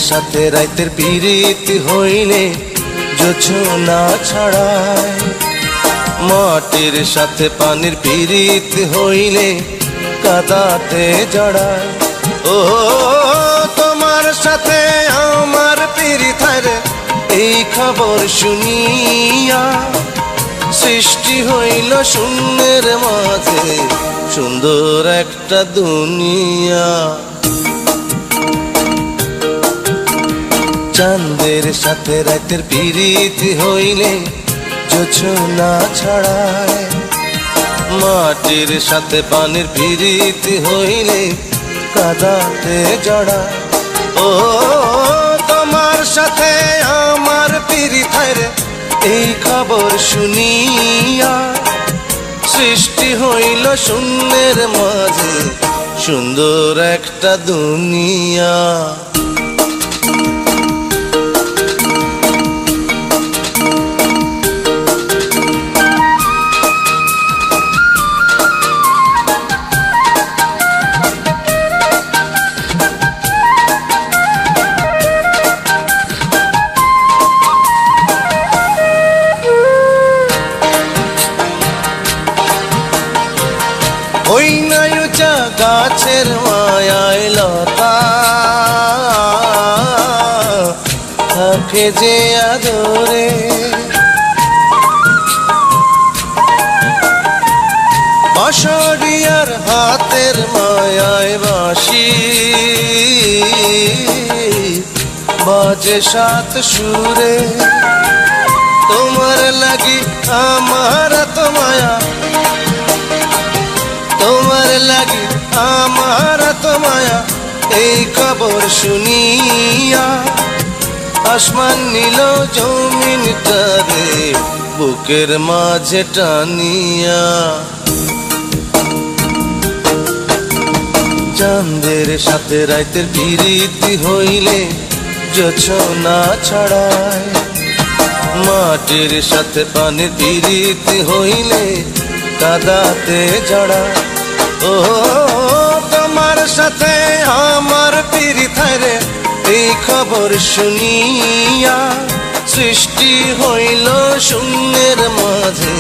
সাথে রাইতের পিরিতি হইলে জোছনা ছড়ায়, মাটির সাথে পানির পিরিতি হইলে কাদাতে জড়ায়। ও তোমার সাথে আমার পিরিত রে, এই খবর শুনিয়া সৃষ্টি হইল শূন্যের মাঝে সুন্দর একটা দুনিয়া। চাঁদের সাথে রাতের পিরিতি হইলে জোছনা ছড়ায়, মাটির সাথে পানির পিরিতি হইলে কাদাতে জড়ায়। ও তোমার সাথে আমার পিরিত রে, এই খবর শুনিয়া সৃষ্টি হইল শূন্যের মাঝে সুন্দর একটা দুনিয়া। ওই নাই উঁচা গাছের মায়ায় লতা থাকে যে আদরে, বাঁশরিয়ার হাতের মায়ায় বাঁশি বাজে সাত সুরে। তোমার লাগি আমার তো মায়া, তোমার লাগি আমার তো মায়া, এই খবর শুনিয়া আসমান নিল জমিনটারে বুকের মাঝে টানিয়া। চাঁদের সাথে রাতের পিরিতি হইলে জোছনা ছড়ায়, মাটির সাথে পানির পিরিতি হইলে কাদাতে জড়ায়। ও তোমার সাথে আমার পিরিত রে, এই খবর শুনিয়া সৃষ্টি হইল শূন্যের মাঝে